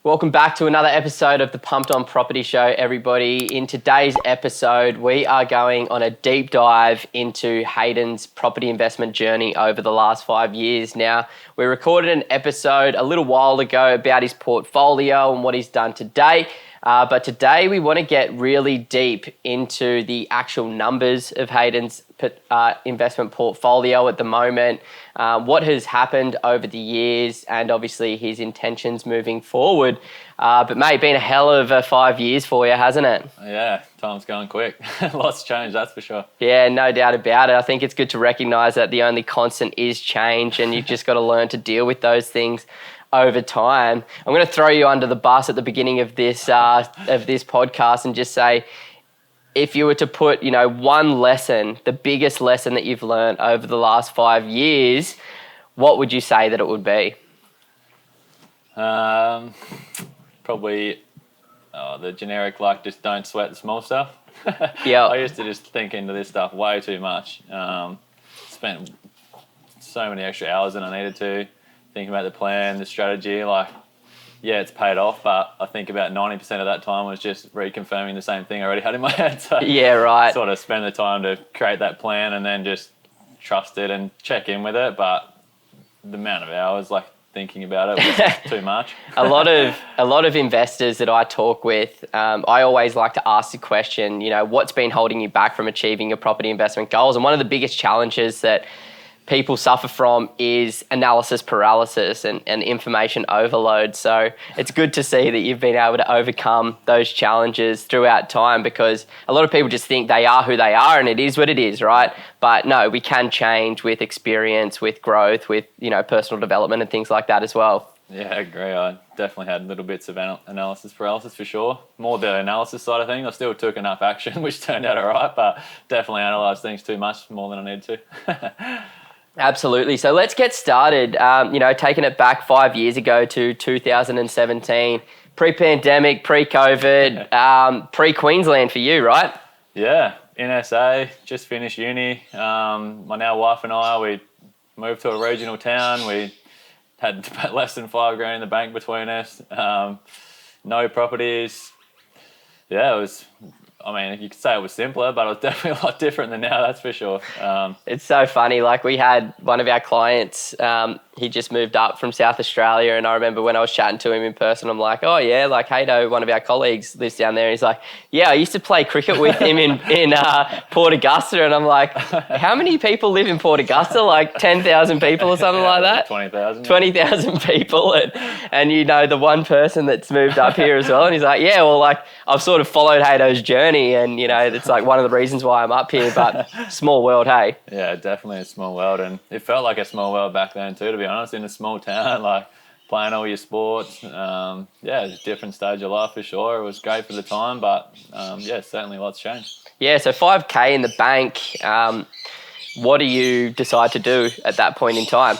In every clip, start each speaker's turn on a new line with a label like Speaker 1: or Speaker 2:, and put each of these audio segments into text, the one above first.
Speaker 1: Welcome back to another episode of the Pumped On Property Show, everybody. In today's episode, we are going on a deep dive into Hayden's property investment journey over the last 5 years. Now, we recorded an episode a little while ago about his portfolio and what he's done to date. But today we want to get really deep into the actual numbers of Hayden's investment portfolio at the moment, what has happened over the years, and obviously his intentions moving forward. But mate, been a hell of a 5 years for you, hasn't it?
Speaker 2: Yeah, time's going quick. Lots changed, that's for sure.
Speaker 1: Yeah, no doubt about it. I think it's good to recognise that the only constant is change, and you've just got to learn to deal with those things over time. I'm going to throw you under the bus at the beginning of this podcast and just say, if you were to put, one lesson, the biggest lesson that you've learned over the last 5 years, what would you say that it would be?
Speaker 2: Probably the generic, just don't sweat the small stuff.
Speaker 1: Yeah.
Speaker 2: I used to just think into this stuff way too much. Spent so many extra hours than I needed to, thinking about the plan, the strategy. Yeah, it's paid off, but I think about 90% of that time was just reconfirming the same thing I already had in my head. So
Speaker 1: yeah, right.
Speaker 2: Sort of spend the time to create that plan and then just trust it and check in with it. But the amount of hours thinking about it was too much.
Speaker 1: A lot of investors that I talk with, I always like to ask the question, what's been holding you back from achieving your property investment goals? And one of the biggest challenges that people suffer from is analysis paralysis and information overload. So it's good to see that you've been able to overcome those challenges throughout time, because a lot of people just think they are who they are and it is what it is, right? But no, we can change with experience, with growth, with, personal development and things like that as well.
Speaker 2: Yeah, I agree. I definitely had little bits of analysis paralysis for sure. More the analysis side of things. I still took enough action, which turned out all right, but definitely analysed things too much, more than I needed to.
Speaker 1: Absolutely. So let's get started. Taking it back 5 years ago to 2017, pre-pandemic, pre-COVID, pre-Queensland for you, right?
Speaker 2: Yeah, in SA, just finished uni. My now wife and I, we moved to a regional town. We had less than $5,000 in the bank between us. No properties. Yeah, it was. You could say it was simpler, but it was definitely a lot different than now, that's for sure.
Speaker 1: It's so funny. We had one of our clients, he just moved up from South Australia, and I remember when I was chatting to him in person, I'm like, oh yeah, Hayden, one of our colleagues lives down there. And he's like, yeah, I used to play cricket with him in Port Augusta. And I'm like, how many people live in Port Augusta? 10,000 people or something like that?
Speaker 2: 20,000.
Speaker 1: 20,000 people. And the one person that's moved up here as well. And he's like, yeah, well, I've sort of followed Hayden's journey, and, it's one of the reasons why I'm up here, but small world, hey?
Speaker 2: Yeah, definitely a small world. And it felt like a small world back then too, to be honest, in a small town, playing all your sports. It's a different stage of life for sure. It was great for the time, but certainly lots changed.
Speaker 1: Yeah, so $5,000 in the bank. What do you decide to do at that point in time?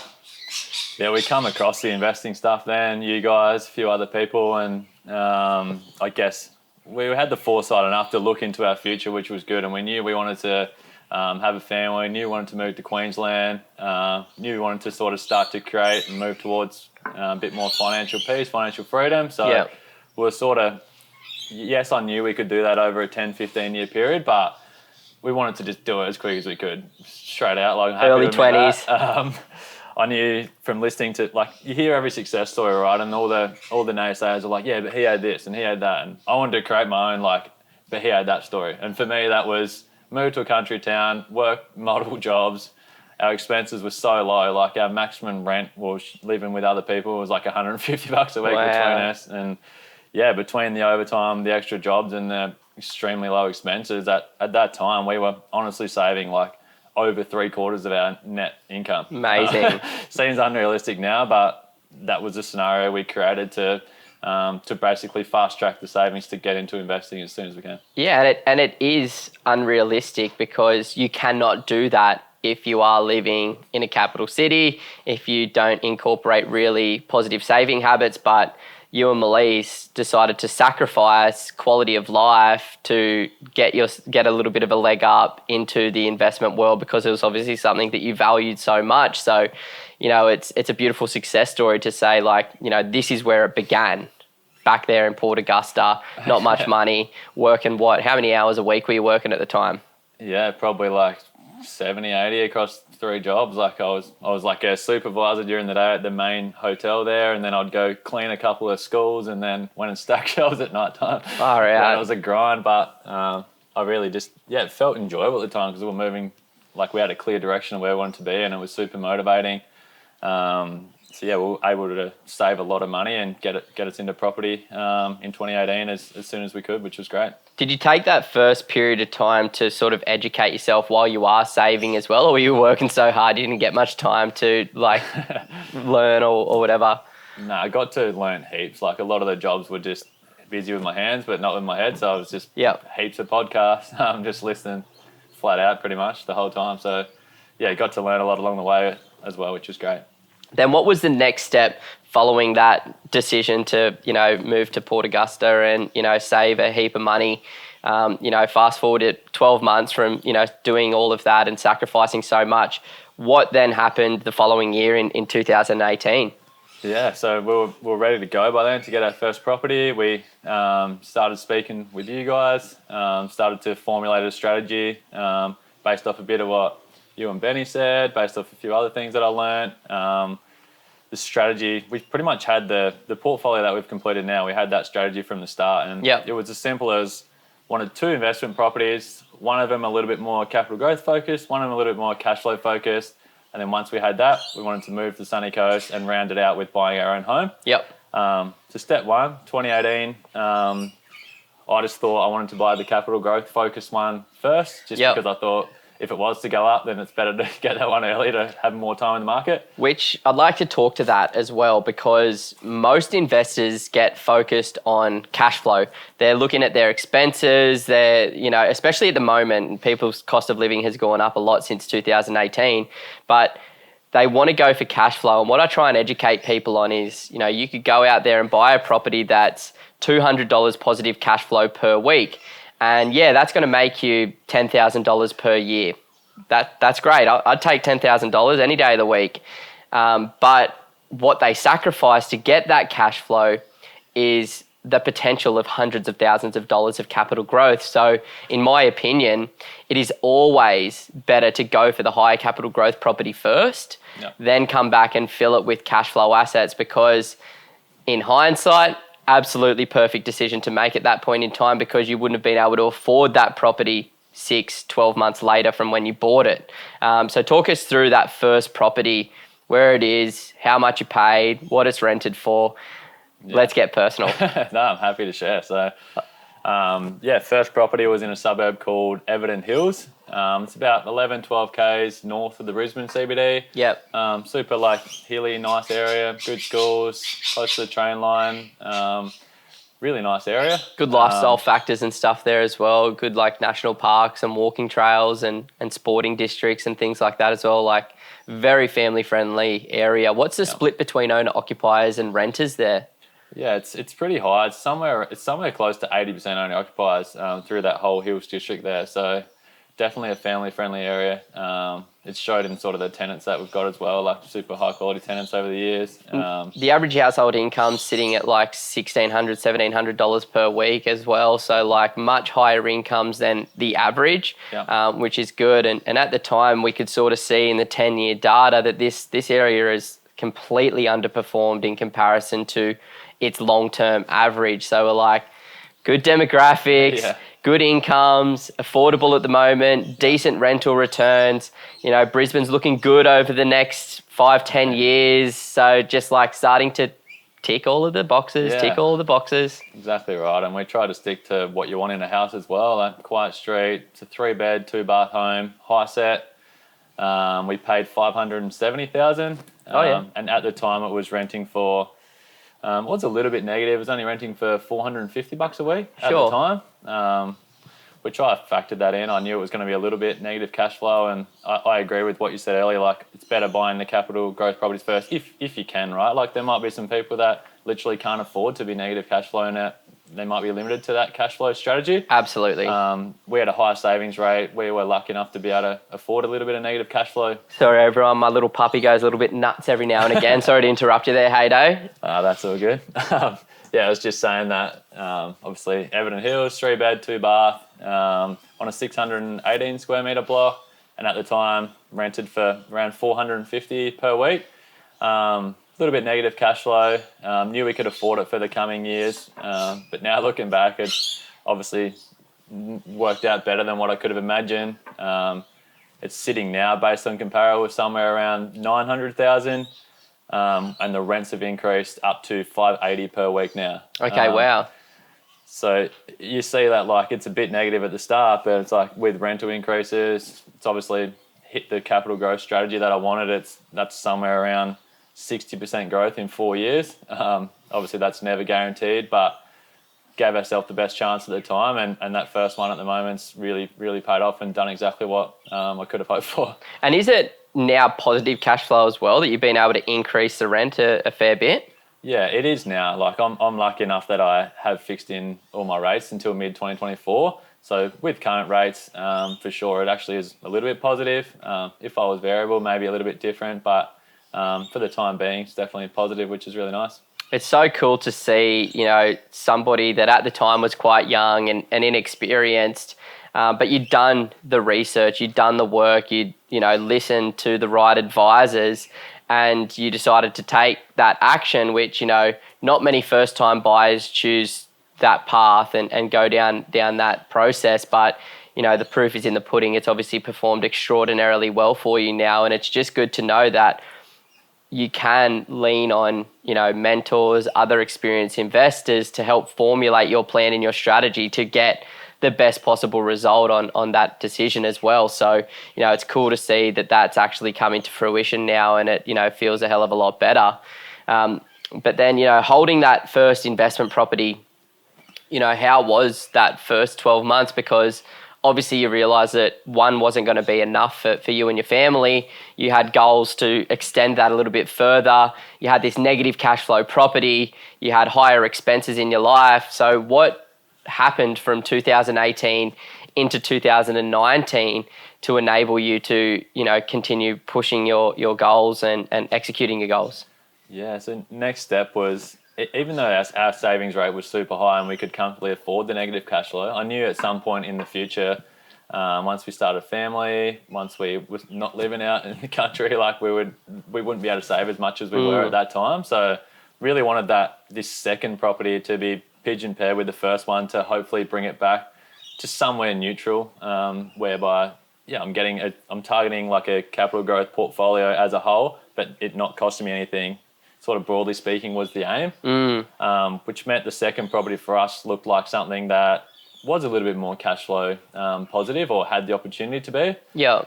Speaker 2: Yeah, we come across the investing stuff then, you guys, a few other people, and I guess we had the foresight enough to look into our future, which was good, and we knew we wanted to have a family, knew we wanted to move to Queensland, knew we wanted to sort of start to create and move towards a bit more financial peace, financial freedom. So we're sort of, yes, I knew we could do that over a 10, 15-year period, but we wanted to just do it as quick as we could, straight out.
Speaker 1: Early 20s.
Speaker 2: I knew from listening to, you hear every success story, right? And all the naysayers are like, yeah, but he had this and he had that. And I wanted to create my own, but he had that story. And for me, that was move to a country town, work multiple jobs. Our expenses were so low. Our maximum rent was living with other people was $150 a week between us. And yeah, between the overtime, the extra jobs, and the extremely low expenses, at that time, we were honestly saving over 3/4 of our net income.
Speaker 1: Amazing.
Speaker 2: Seems unrealistic now, but that was a scenario we created to basically fast track the savings to get into investing as soon as we can.
Speaker 1: Yeah, and it is unrealistic, because you cannot do that if you are living in a capital city, if you don't incorporate really positive saving habits. But you and Melise decided to sacrifice quality of life to get a little bit of a leg up into the investment world, because it was obviously something that you valued so much. So, you know, it's a beautiful success story to say, like, you know, this is where it began. Back there in Port Augusta, not much money, working how many hours a week were you working at the time?
Speaker 2: Yeah, probably like 70, 80 across 3 jobs. Like I was like a supervisor during the day at the main hotel there, and then I'd go clean a couple of schools and then went and stack shelves at night time.
Speaker 1: Far out.
Speaker 2: It was a grind, but I really just, it felt enjoyable at the time because we were moving, like we had a clear direction of where we wanted to be, and it was super motivating. So yeah, we were able to save a lot of money and get us into property in 2018 as soon as we could, which was great.
Speaker 1: Did you take that first period of time to sort of educate yourself while you are saving as well, or were you working so hard you didn't get much time to like learn or whatever?
Speaker 2: No, I got to learn heaps. Like a lot of the jobs were just busy with my hands, but not with my head. So I was just heaps of podcasts, just listening flat out pretty much the whole time. So yeah, got to learn a lot along the way as well, which was great.
Speaker 1: Then what was the next step following that decision to, you know, move to Port Augusta and, you know, save a heap of money? You know, fast forward it 12 months from, you know, doing all of that and sacrificing so much. What then happened the following year in 2018?
Speaker 2: Yeah, so we were ready to go by then to get our first property. We started speaking with you guys, started to formulate a strategy based off a bit of what you and Benny said, based off a few other things that I learned. The strategy, we pretty much had the portfolio that we've completed now. We had that strategy from the start, and it was as simple as wanted 2 investment properties, one of them a little bit more capital growth focused, one of them a little bit more cash flow focused. And then once we had that, we wanted to move to the sunny coast and round it out with buying our own home. So step 1, 2018, I just thought I wanted to buy the capital growth focused one first, just because I thought if it was to go up, then it's better to get that one early to have more time in the market.
Speaker 1: Which I'd like to talk to that as well, because most investors get focused on cash flow. They're looking at their expenses. They're, you know, especially at the moment, people's cost of living has gone up a lot since 2018, but they want to go for cash flow. And what I try and educate people on is, you know, you could go out there and buy a property that's $200 positive cash flow per week. And yeah, that's going to make you $10,000 per year. That's great. I'd take $10,000 any day of the week. But what they sacrifice to get that cash flow is the potential of hundreds of thousands of dollars of capital growth. So in my opinion, it is always better to go for the higher capital growth property first, then come back and fill it with cash flow assets, because in hindsight, absolutely perfect decision to make at that point in time, because you wouldn't have been able to afford that property 6-12 months later from when you bought it. So talk us through that first property, where it is, how much you paid, what it's rented for. Let's get personal.
Speaker 2: No, I'm happy to share. So first property was in a suburb called Everton Hills. It's about 11, 12 Ks north of the Brisbane CBD. Super like hilly, nice area, good schools, close to the train line. Really nice area.
Speaker 1: Good lifestyle factors and stuff there as well. Good like national parks and walking trails and sporting districts and things like that as well. Like very family friendly area. What's the split between owner occupiers and renters there?
Speaker 2: Yeah, it's pretty high. It's somewhere close to 80% owner occupiers through that whole Hills district there. So definitely a family friendly area. It's showed in sort of the tenants that we've got as well, like super high quality tenants over the years.
Speaker 1: The average household income sitting at like $1,600, $1,700 per week as well. So like much higher incomes than the average, which is good. And at the time we could sort of see in the 10-year data that this area is completely underperformed in comparison to its long-term average. So we're like good demographics, good incomes, affordable at the moment, decent rental returns. You know, Brisbane's looking good over the next 5-10 years. So just like starting to tick all of the boxes,
Speaker 2: Exactly right. And we try to stick to what you want in a house as well. Like quiet street, it's a 3-bed, 2-bath home, high set. We paid $570,000. And at the time it was renting for, was a little bit negative. It was only renting for $450 a week at the time, which I factored that in. I knew it was going to be a little bit negative cash flow, and I agree with what you said earlier. Like it's better buying the capital growth properties first if you can, right? Like there might be some people that literally can't afford to be negative cash flow, and they might be limited to that cash flow strategy.
Speaker 1: Absolutely.
Speaker 2: We had a high savings rate. We were lucky enough to be able to afford a little bit of negative cash flow.
Speaker 1: Sorry, everyone. My little puppy goes a little bit nuts every now and again. Sorry to interrupt you there, Hayden.
Speaker 2: That's all good. I was just saying that, obviously, Everton Hills, 3-bed, 2-bath, on a 618 square metre block, and at the time, rented for around $450 per week. A little bit negative cash flow. Knew we could afford it for the coming years, but now looking back, it's obviously worked out better than what I could have imagined. It's sitting now, based on comparable, somewhere around 900,000. And the rents have increased up to $580 per week now.
Speaker 1: Okay, wow.
Speaker 2: So you see that like it's a bit negative at the start, but it's like with rental increases, it's obviously hit the capital growth strategy that I wanted. That's somewhere around 60% growth in 4 years. Obviously that's never guaranteed, but gave ourselves the best chance at the time, and that first one at the moment's really, really paid off and done exactly what I could have hoped for.
Speaker 1: And is it now positive cash flow as well, that you've been able to increase the rent a fair bit?
Speaker 2: Yeah, it is now. Like I'm lucky enough that I have fixed in all my rates until mid-2024. So with current rates, for sure, it actually is a little bit positive. If I was variable, maybe a little bit different, but for the time being, it's definitely positive, which is really nice. It's
Speaker 1: so cool to see, somebody that at the time was quite young and inexperienced, but you'd done the research, you'd done the work, you'd listened to the right advisors, and you decided to take that action, which, not many first-time buyers choose that path and go down that process. But, the proof is in the pudding. It's obviously performed extraordinarily well for you now, and it's just good to know that you can lean on, mentors, other experienced investors to help formulate your plan and your strategy to get the best possible result on that decision as well. So, it's cool to see that that's actually coming to fruition now, and it, feels a hell of a lot better. But then, holding that first investment property, how was that first 12 months? Because obviously you realize that one wasn't going to be enough for you and your family. You had goals to extend that a little bit further. You had this negative cash flow property. You had higher expenses in your life. So what happened from 2018 into 2019 to enable you to, continue pushing your goals and executing your goals?
Speaker 2: Yeah, so next step was, even though our savings rate was super high and we could comfortably afford the negative cash flow, I knew at some point in the future, once we started a family, once we was not living out in the country, like we wouldn't be able to save as much as we were at that time. So really wanted this second property to be pigeon paired with the first one to hopefully bring it back to somewhere neutral, whereby I'm targeting like a capital growth portfolio as a whole, but it not costing me anything. Sort of broadly speaking was the aim, which meant the second property for us looked like something that was a little bit more cash flow positive, or had the opportunity to be.
Speaker 1: Yeah.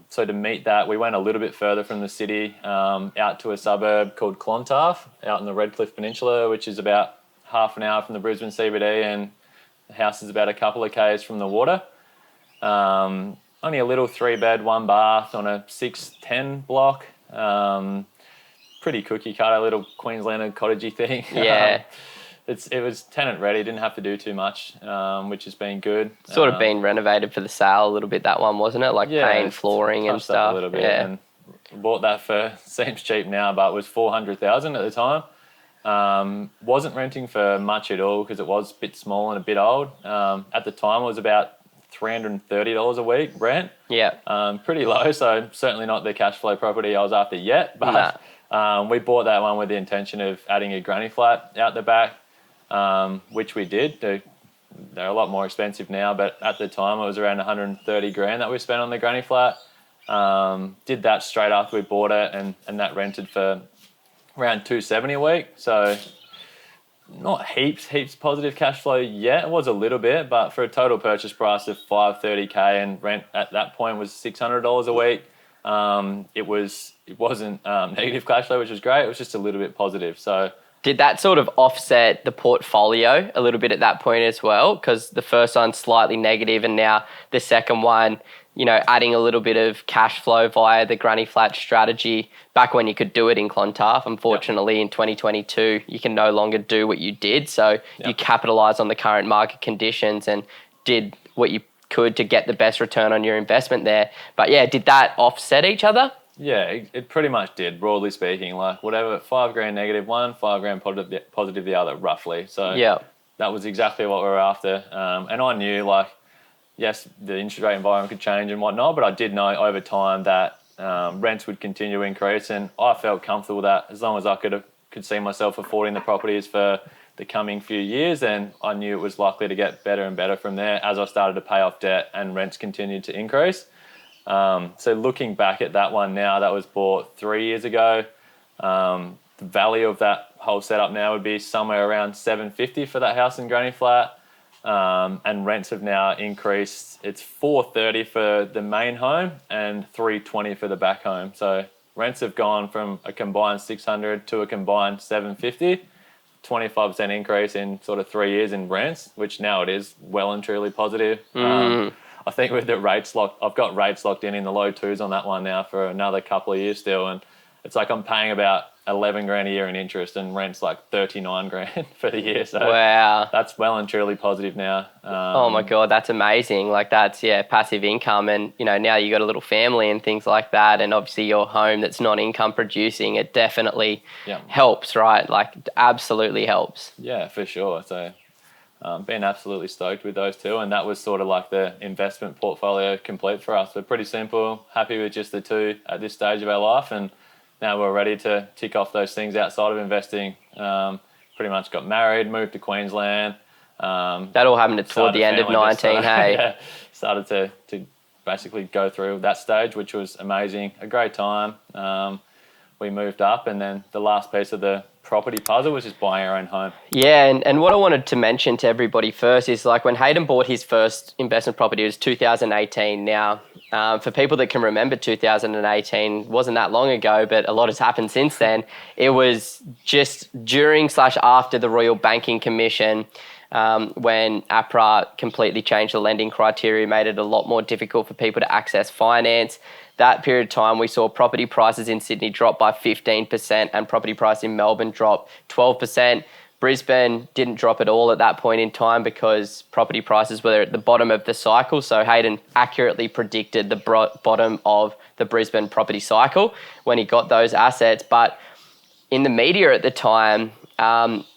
Speaker 2: So to meet that, we went a little bit further from the city, out to a suburb called Clontarf, out in the Redcliffe Peninsula, which is about half an hour from the Brisbane CBD, and the house is about a couple of k's from the water. Only a little 3-bed, 1-bath on a 610 block. Pretty cookie cutter, little Queenslander cottagey thing.
Speaker 1: Yeah.
Speaker 2: It was tenant ready, didn't have to do too much, which has been good.
Speaker 1: Sort of been renovated for the sale a little bit, that one, wasn't it? Like paint, flooring and stuff.
Speaker 2: A little bit, and bought that for, seems cheap now, but it was $400,000 at the time. Wasn't renting for much at all because it was a bit small and a bit old. At the time it was about $330 a week rent.
Speaker 1: Yeah.
Speaker 2: Pretty low, so certainly not the cash flow property I was after yet, but we bought that one with the intention of adding a granny flat out the back, which we did. They're a lot more expensive now, but at the time it was around $130,000 that we spent on the granny flat. Did that straight after we bought it, and that rented for around $270 a week. So not heaps positive cash flow yet. It was a little bit, but for a total purchase price of $530,000 and rent at that point was $600 a week. It wasn't negative cash flow, which was great. It was just a little bit positive. So
Speaker 1: Did that sort of offset the portfolio a little bit at that point as well? Because the first one's slightly negative and now the second one, adding a little bit of cash flow via the granny flat strategy back when you could do it in Clontarf. Unfortunately, in 2022, you can no longer do what you did. So you capitalize on the current market conditions and did what you could to get the best return on your investment there. But yeah, did that offset each other?
Speaker 2: Yeah, it pretty much did, broadly speaking. Like whatever, $5,000 negative one, $5,000 positive the other, roughly. So that was exactly what we were after. And I knew, like, yes, the interest rate environment could change and whatnot, but I did know over time that rents would continue to increase, and I felt comfortable that as long as I could see myself affording the properties for the coming few years, then I knew it was likely to get better and better from there as I started to pay off debt and rents continued to increase. So looking back at that one now, that was bought 3 years ago. The value of that whole setup now would be somewhere around $750 for that house in Granny Flat. And rents have now increased. It's $430 for the main home and $320 for the back home. So rents have gone from a combined $600 to a combined $750. 25% increase in sort of 3 years in rents, which now it is well and truly positive. I think with the rates locked, I've got rates locked in the low twos on that one now for another couple of years still. And it's like I'm paying about $11,000 a year in interest and rent's like $39,000 for the year. So
Speaker 1: wow,
Speaker 2: that's well and truly positive now.
Speaker 1: Oh my God, that's amazing. Like that's, passive income. And, now you got a little family and things like that. And obviously your home that's not income producing, it definitely helps, right? Like absolutely helps.
Speaker 2: Yeah, for sure. So been absolutely stoked with those two. And that was sort of like the investment portfolio complete for us. We're pretty simple, happy with just the two at this stage of our life. And now we're ready to tick off those things outside of investing. Pretty much got married, moved to Queensland.
Speaker 1: That all happened toward the end of 19, hey?
Speaker 2: Yeah, started to basically go through that stage, which was amazing. A great time. We moved up, and then the last piece of the property puzzle was just buying our own home.
Speaker 1: Yeah, and what I wanted to mention to everybody first is like when Hayden bought his first investment property, it was 2018. Now, for people that can remember 2018, wasn't that long ago, but a lot has happened since then. It was just during/after the Royal Banking Commission, when APRA completely changed the lending criteria, made it a lot more difficult for people to access finance. That period of time, we saw property prices in Sydney drop by 15% and property price in Melbourne drop 12%. Brisbane didn't drop at all at that point in time because property prices were at the bottom of the cycle. So Hayden accurately predicted the bottom of the Brisbane property cycle when he got those assets. But in the media at the time,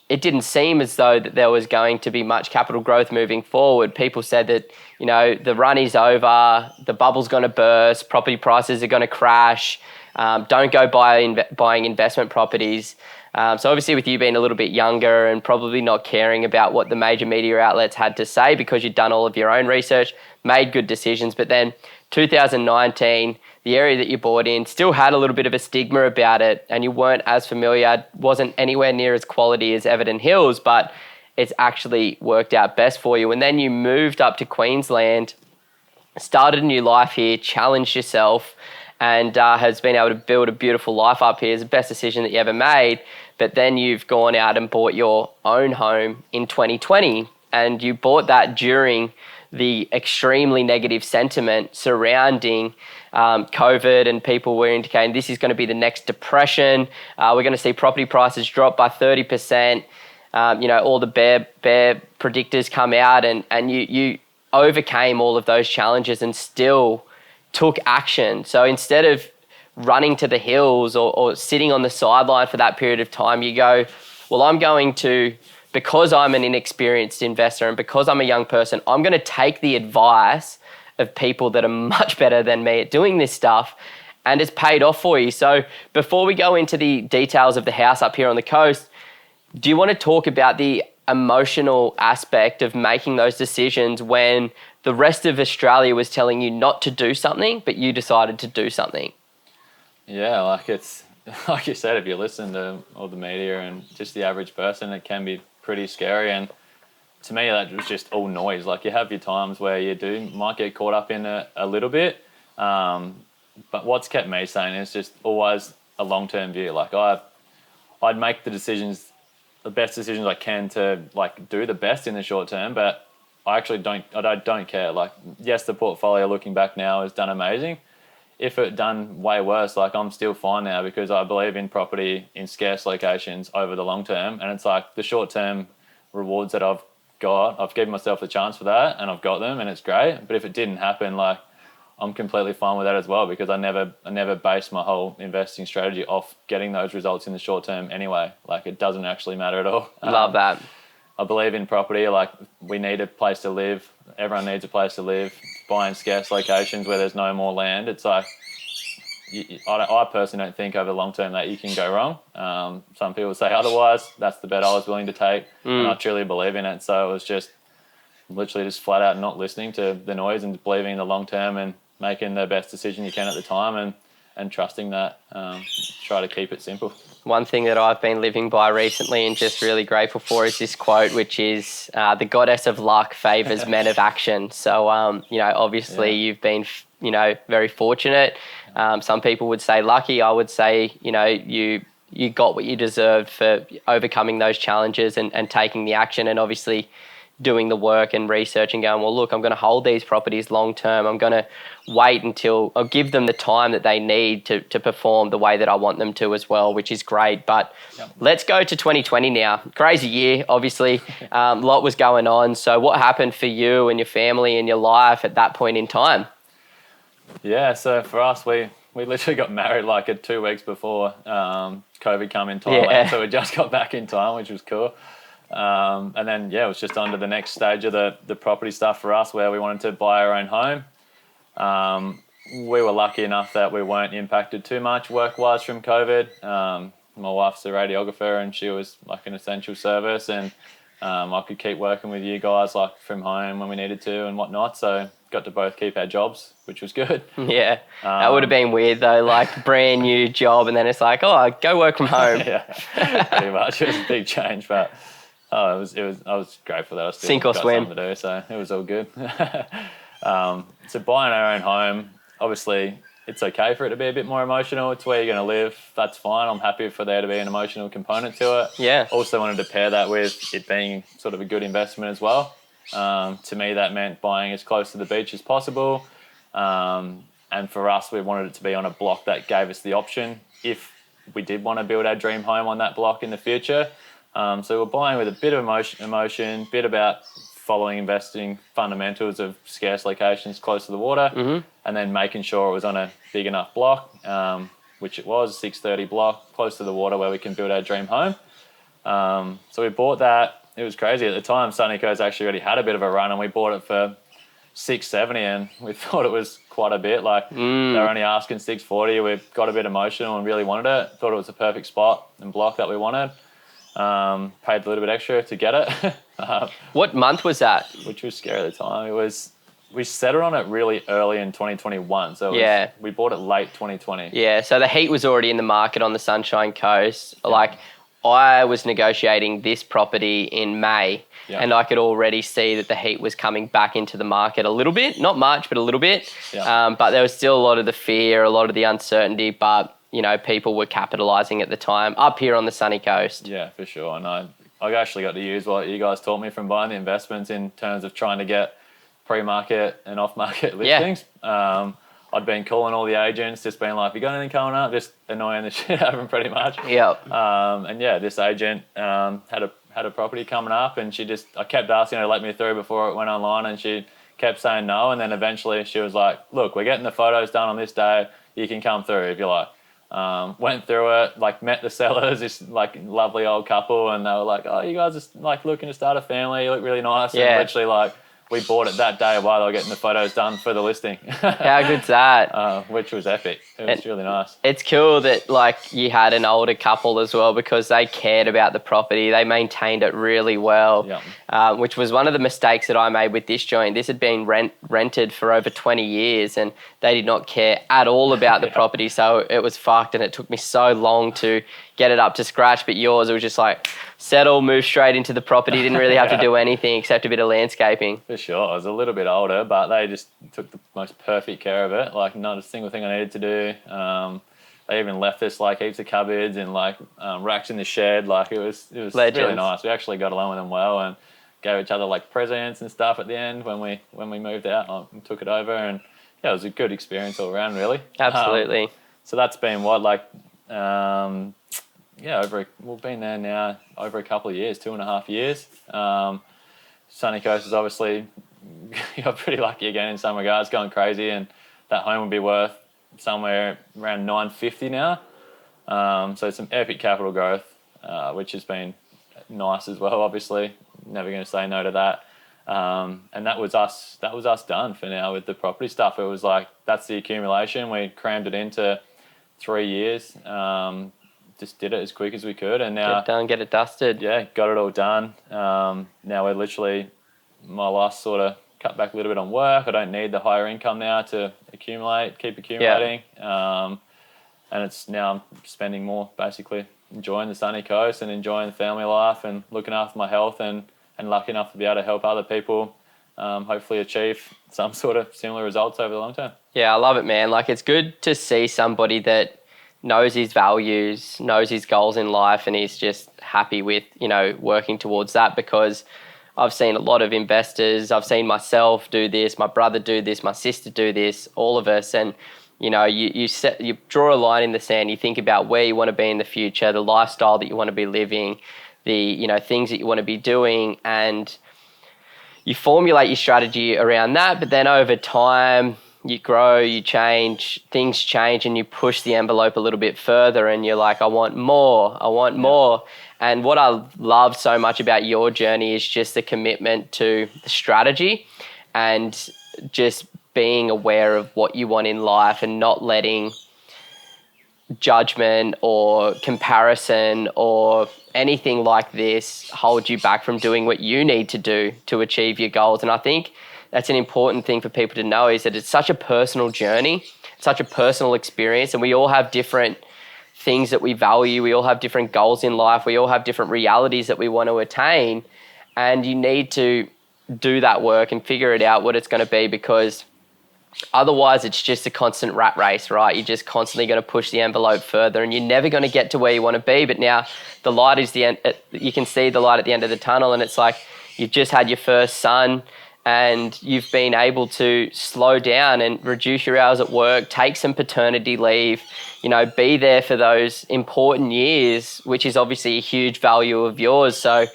Speaker 1: it didn't seem as though that there was going to be much capital growth moving forward. People said that, the run is over, the bubble's going to burst, property prices are going to crash, don't go buying investment properties. So obviously with you being a little bit younger and probably not caring about what the major media outlets had to say because you'd done all of your own research, made good decisions. But then 2019, the area that you bought in still had a little bit of a stigma about it and you weren't as familiar, wasn't anywhere near as quality as Everton Hills, but it's actually worked out best for you. And then you moved up to Queensland, started a new life here, challenged yourself, and has been able to build a beautiful life up here. It's the best decision that you ever made. But then you've gone out and bought your own home in 2020, and you bought that during the extremely negative sentiment surrounding COVID, and people were indicating this is going to be the next depression. We're going to see property prices drop by 30%. All the bear predictors come out, and you overcame all of those challenges and still took action. So instead of running to the hills or sitting on the sideline for that period of time, you go, well, I'm going to, because I'm an inexperienced investor and because I'm a young person, I'm going to take the advice of people that are much better than me at doing this stuff, and it's paid off for you. So before we go into the details of the house up here on the coast, do you want to talk about the emotional aspect of making those decisions when the rest of Australia was telling you not to do something, but you decided to do something?
Speaker 2: Yeah, like it's like you said, if you listen to all the media and just the average person, it can be pretty scary. And to me, that was just all noise. Like you have your times where you might get caught up in it a little bit. But what's kept me sane is just always a long-term view. Like I'd make the decisions the best decisions I can to like do the best in the short term, but I actually don't care. Like, yes, the portfolio looking back now has done amazing. If it done way worse, like I'm still fine now because I believe in property in scarce locations over the long term. And it's like the short term rewards that I've got, I've given myself a chance for that and I've got them and it's great. But if it didn't happen, like I'm completely fine with that as well because I never base my whole investing strategy off getting those results in the short term anyway. Like it doesn't actually matter at all.
Speaker 1: Love that.
Speaker 2: I believe in property. Like we need a place to live. Everyone needs a place to live. Buying scarce locations where there's no more land. It's like, I personally don't think over the long term that you can go wrong. Some people say otherwise. That's the bet I was willing to take. And I truly believe in it. So it was just literally just flat out not listening to the noise and believing in the long term and making the best decision you can at the time and trusting that. Try to keep it simple.
Speaker 1: One thing that I've been living by recently and just really grateful for is this quote, which is the goddess of luck favors men of action. So, obviously you've been, very fortunate. Some people would say lucky. I would say, you got what you deserved for overcoming those challenges and taking the action and obviously doing the work and research and going, well, look, I'm going to hold these properties long term. I'm going to wait until I'll give them the time that they need to perform the way that I want them to as well, which is great. But let's go to 2020 now. Crazy year, obviously. A lot was going on. So what happened for you and your family and your life at that point in time?
Speaker 2: Yeah, so for us, we literally got married like 2 weeks before COVID come in Thailand.
Speaker 1: Yeah.
Speaker 2: So we just got back in time, which was cool. And then, it was just on to the next stage of the property stuff for us where we wanted to buy our own home. We were lucky enough that we weren't impacted too much work-wise from COVID. My wife's a radiographer and she was like an essential service and I could keep working with you guys like from home when we needed to and whatnot. So got to both keep our jobs, which was good.
Speaker 1: Yeah, that would have been weird though, like brand new job and then it's like, oh, go work from home.
Speaker 2: Yeah, pretty much. It was a big change, but I was grateful that I still
Speaker 1: Sink or
Speaker 2: got
Speaker 1: swim.
Speaker 2: something to do, so it was all good. So buying our own home, obviously it's okay for it to be a bit more emotional. It's where you're going to live. That's fine. I'm happy for there to be an emotional component to it.
Speaker 1: Yeah.
Speaker 2: Also wanted to pair that with it being sort of a good investment as well. To me, that meant buying as close to the beach as possible. And for us, we wanted it to be on a block that gave us the option if we did want to build our dream home on that block in the future. So we're buying with a bit of emotion, bit about following investing fundamentals of scarce locations close to the water, and then making sure it was on a big enough block, which it was, 630 block, close to the water where we can build our dream home. So we bought that. It was crazy. At the time, Sunny Coast actually already had a bit of a run and we bought it for $670 and we thought it was quite a bit. Like they were only asking $640. We got a bit emotional and really wanted it. Thought it was a perfect spot and block that we wanted. Paid a little bit extra to get it.
Speaker 1: What month was that?
Speaker 2: Which was scary at the time. We settled on it really early in 2021. So we bought it late 2020.
Speaker 1: Yeah, so the heat was already in the market on the Sunshine Coast. Yeah. Like I was negotiating this property in May and I could already see that the heat was coming back into the market a little bit, not much, but a little bit. Yeah. But there was still a lot of the fear, a lot of the uncertainty, but people were capitalizing at the time up here on the sunny coast. Yeah,
Speaker 2: for sure. And I actually got to use what you guys taught me from buying the investments in terms of trying to get pre-market and off-market listings. Yeah. I'd been calling all the agents, just being like, "You got anything coming up?" Just annoying the shit out of them, pretty much.
Speaker 1: Yep.
Speaker 2: This agent had a property coming up, and I kept asking her to let me through before it went online, and she kept saying no. And then eventually she was like, "Look, we're getting the photos done on this day. You can come through if you like." Went through it, like met the sellers, this like lovely old couple, and they were like, "Oh, you guys are like looking to start a family. You look really nice." Yeah. And literally like we bought it that day while they were getting the photos done for the listing.
Speaker 1: How good's that?
Speaker 2: Which was epic. It was really nice.
Speaker 1: It's cool that like you had an older couple as well because they cared about the property. They maintained it really well, which was one of the mistakes that I made with this joint. This had been rented for over 20 years and they did not care at all about the property. So it was fucked and it took me so long to get it up to scratch. But yours, it was just like settle, move straight into the property. Didn't really have to do anything except a bit of landscaping.
Speaker 2: For sure. I was a little bit older, but they just took the most perfect care of it. Like not a single thing I needed to do. they even left us like heaps of cupboards and like racks in the shed. Like it was
Speaker 1: Legends.
Speaker 2: really nice. We actually got along with them well and gave each other like presents and stuff at the end when we moved out and took it over. And yeah, it was a good experience all around, really.
Speaker 1: Absolutely.
Speaker 2: So that's been what, like, we've been there now over a couple of years, 2.5 years. Sunny Coast is obviously got pretty lucky again in some regards, going crazy, and that home would be worth somewhere around 950 now. So some epic capital growth, which has been nice as well. Obviously, never going to say no to that. And that was us done for now with the property stuff. It was like, that's the accumulation. We crammed it into 3 years. Just did it as quick as we could, and now
Speaker 1: Get it done, get it dusted.
Speaker 2: Yeah, got it all done. Now we're literally, my last sort of cut back a little bit on work. I don't need the higher income now to keep accumulating. And it's now I'm spending more, basically enjoying the sunny coast and enjoying the family life and looking after my health and lucky enough to be able to help other people hopefully achieve some sort of similar results over the long term.
Speaker 1: Yeah, I love it, man. Like, it's good to see somebody that knows his values, knows his goals in life, and he's just happy with, working towards that, because I've seen a lot of investors, I've seen myself do this, my brother do this, my sister do this, all of us, and you draw a line in the sand, you think about where you want to be in the future, the lifestyle that you want to be living, the things that you want to be doing, and you formulate your strategy around that. But then over time, you grow, you change, things change, and you push the envelope a little bit further, and you're like, I want more. And what I love so much about your journey is just the commitment to the strategy and just being aware of what you want in life and not letting judgment or comparison or anything like this hold you back from doing what you need to do to achieve your goals. And I think that's an important thing for people to know, is that it's such a personal journey, such a personal experience, and we all have different things that we value. We all have different goals in life. We all have different realities that we want to attain, and you need to do that work and figure it out what it's going to be, because otherwise it's just a constant rat race, right? You're just constantly going to push the envelope further, and you're never going to get to where you want to be. But now the light is the end. You can see the light at the end of the tunnel, and it's like you've just had your first son, and you've been able to slow down and reduce your hours at work, take some paternity leave, be there for those important years, which is obviously a huge value of yours. So,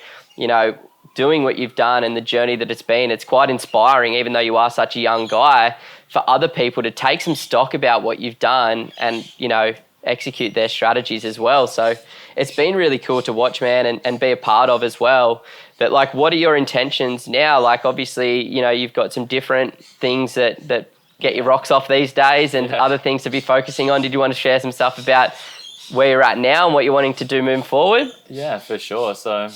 Speaker 1: doing what you've done and the journey that it's quite inspiring, even though you are such a young guy, for other people to take some stock about what you've done and, execute their strategies as well. So it's been really cool to watch, man, and be a part of as well. But like, what are your intentions now? Like, obviously, you've got some different things that get your rocks off these days and other things to be focusing on. Did you want to share some stuff about where you're at now and what you're wanting to do moving forward?
Speaker 2: Yeah, for sure. So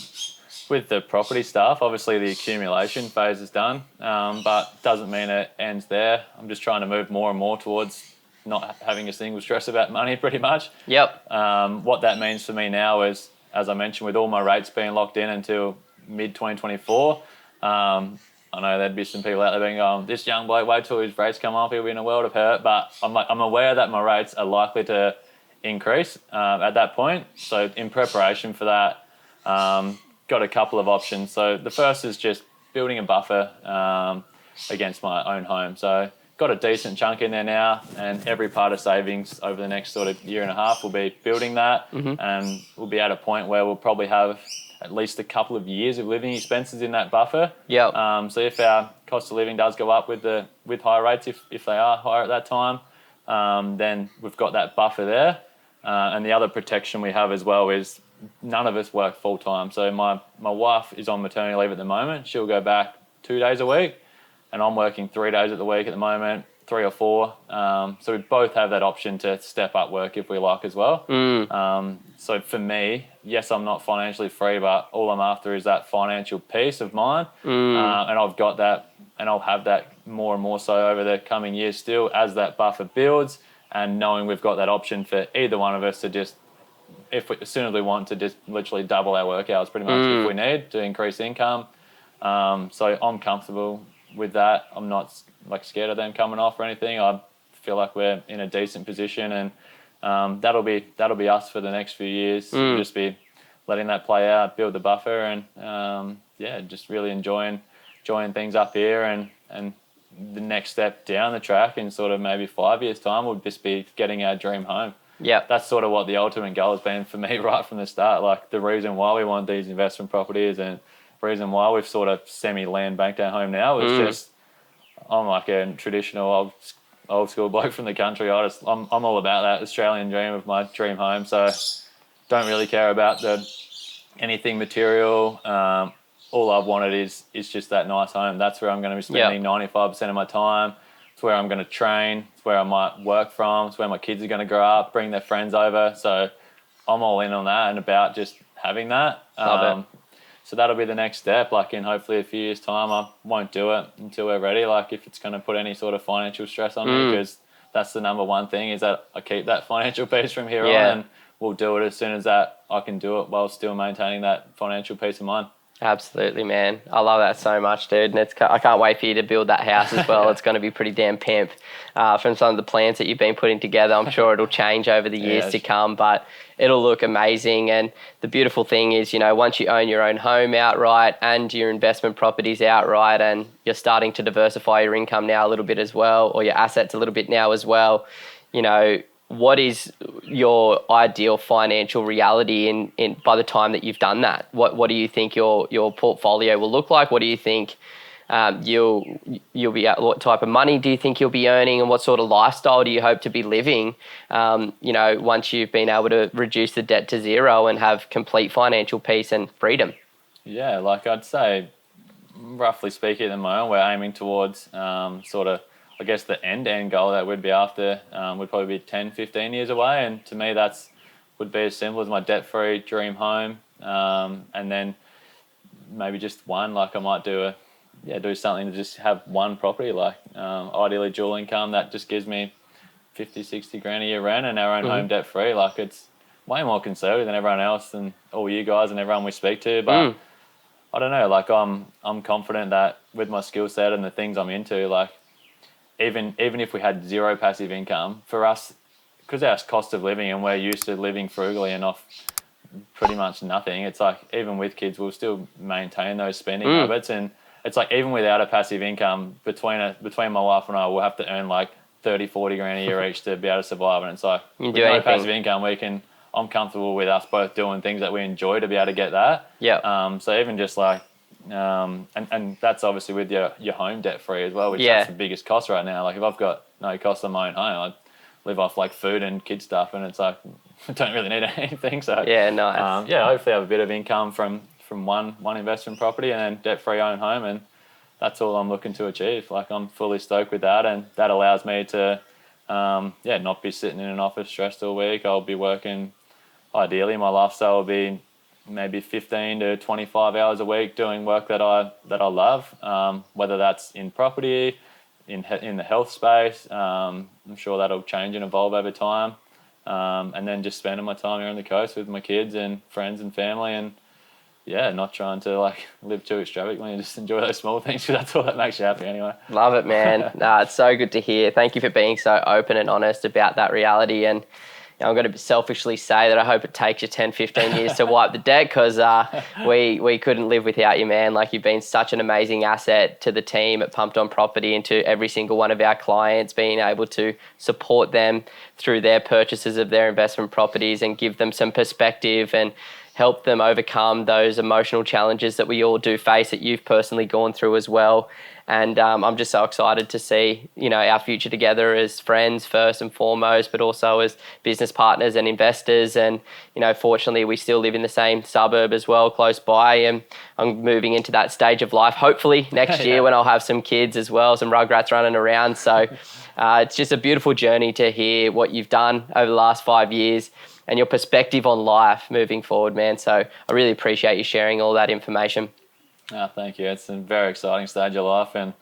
Speaker 2: with the property stuff, obviously the accumulation phase is done, but doesn't mean it ends there. I'm just trying to move more and more towards not having a single stress about money, pretty much.
Speaker 1: Yep.
Speaker 2: What that means for me now is, as I mentioned, with all my rates being locked in until mid-2024, I know there'd be some people out there being going, this young bloke, wait till his rates come up, he'll be in a world of hurt. But I'm aware that my rates are likely to increase at that point. So in preparation for that, got a couple of options. So the first is just building a buffer against my own home. So got a decent chunk in there now, and every part of savings over the next sort of year and a half will be building that. And we'll be at a point where we'll probably have at least a couple of years of living expenses in that buffer.
Speaker 1: Yep.
Speaker 2: So if our cost of living does go up with higher rates, if they are higher at that time, then we've got that buffer there. And the other protection we have as well is none of us work full time. So my wife is on maternity leave at the moment. She'll go back 2 days a week, and I'm working 3 days of the week at the moment, 3 or 4. So we both have that option to step up work if we like as well. So for me, yes, I'm not financially free, but all I'm after is that financial peace of mind. And I've got that, and I'll have that more and more so over the coming years still, as that buffer builds, and knowing we've got that option for either one of us to just, as soon as we want, to just literally double our work hours pretty much if we need to increase income. So I'm comfortable with that. I'm not like scared of them coming off or anything. I feel like we're in a decent position, and that'll be us for the next few years. We'll just be letting that play out, build the buffer, and just really enjoying things up here. And the next step down the track in sort of maybe 5 years' time would just be getting our dream home.
Speaker 1: Yeah,
Speaker 2: that's sort of what the ultimate goal has been for me right from the start. Like the reason why we want these investment properties and the reason why we've sort of semi-land banked our home now is just I'm like a traditional old school bloke from the country. I'm all about that Australian dream of my dream home. So don't really care about anything material. All I've wanted is just that nice home. That's where I'm going to be spending 95% of my time. It's where I'm going to train. It's where I might work from. It's where my kids are going to grow up, bring their friends over. So I'm all in on that and about just having that.
Speaker 1: Love it.
Speaker 2: So that'll be the next step. Like in hopefully a few years' time, I won't do it until we're ready. Like if it's going to put any sort of financial stress on me, because that's the number one thing is that I keep that financial piece from here on, and we'll do it as soon as that I can do it while still maintaining that financial peace of mind.
Speaker 1: Absolutely, man. I love that so much, dude. And I can't wait for you to build that house as well. It's going to be pretty damn pimp. From some of the plans that you've been putting together, I'm sure it'll change over the years to come, but it'll look amazing. And the beautiful thing is, once you own your own home outright and your investment properties outright, and you're starting to diversify your income now a little bit as well, or your assets a little bit now as well, what is your ideal financial reality in by the time that you've done that? What do you think your portfolio will look like? What do you think you'll be at? What type of money do you think you'll be earning, and what sort of lifestyle do you hope to be living? Once you've been able to reduce the debt to zero and have complete financial peace and freedom.
Speaker 2: Yeah, like I'd say, roughly speaking, at the moment we're aiming towards sort of, I guess the end goal that we'd be after would probably be 10, 15 years away. And to me, would be as simple as my debt-free dream home. And then maybe just one, like I might do something to just have one property, like ideally dual income that just gives me 50, 60 grand a year rent and our own home debt-free. Like it's way more conservative than everyone else and all you guys and everyone we speak to. But I don't know, like I'm confident that with my skill set and the things I'm into, like, even if we had zero passive income, for us, because our cost of living and we're used to living frugally and off pretty much nothing, it's like even with kids, we'll still maintain those spending habits. And it's like even without a passive income, between my wife and I, we'll have to earn like 30, 40 grand a year each to be able to survive. And it's like, with no passive income, I'm comfortable with us both doing things that we enjoy to be able to get that.
Speaker 1: Yeah.
Speaker 2: So even just like, and that's obviously with your home debt free as well, which that's the biggest cost right now. Like if I've got no cost on my own home, I live off like food and kid stuff, and it's like I don't really need anything. So
Speaker 1: nice.
Speaker 2: Hopefully have a bit of income from one investment property and then debt free own home, and that's all I'm looking to achieve. Like I'm fully stoked with that, and that allows me to not be sitting in an office stressed all week. I'll be working. Ideally, my lifestyle will be maybe 15 to 25 hours a week doing work that I love, whether that's in property, in the health space. I'm sure that'll change and evolve over time. And then just spending my time here on the coast with my kids and friends and family, and not trying to like live too extravagantly and just enjoy those small things, because that's all that makes you happy anyway.
Speaker 1: Love it, man. It's so good to hear. Thank you for being so open and honest about that reality. And I'm going to selfishly say that I hope it takes you 10, 15 years to wipe the debt, because we couldn't live without you, man. Like you've been such an amazing asset to the team at Pumped On Property and to every single one of our clients, being able to support them through their purchases of their investment properties and give them some perspective and help them overcome those emotional challenges that we all do face, that you've personally gone through as well. And I'm just so excited to see, our future together as friends first and foremost, but also as business partners and investors. And, fortunately, we still live in the same suburb as well, close by. And I'm moving into that stage of life, hopefully next year when I'll have some kids as well, some rugrats running around. So it's just a beautiful journey to hear what you've done over the last 5 years and your perspective on life moving forward, man. So I really appreciate you sharing all that information.
Speaker 2: Oh, thank you. It's a very exciting stage of life, and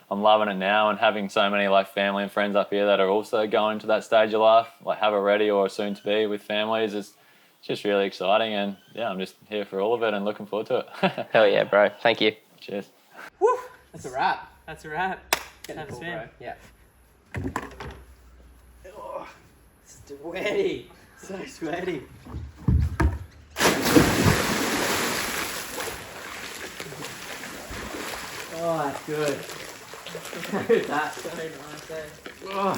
Speaker 2: I'm loving it now, and having so many like family and friends up here that are also going to that stage of life, like have already or soon to be with families, is just really exciting. And I'm just here for all of it and looking forward to it.
Speaker 1: Hell yeah, bro. Thank you.
Speaker 2: Cheers.
Speaker 1: Woo! That's a wrap.
Speaker 3: That's a wrap.
Speaker 1: Have a spin. Yeah. Sweaty. So sweaty. Oh, that's good. Look at that.
Speaker 3: So nice, eh?
Speaker 1: Oh.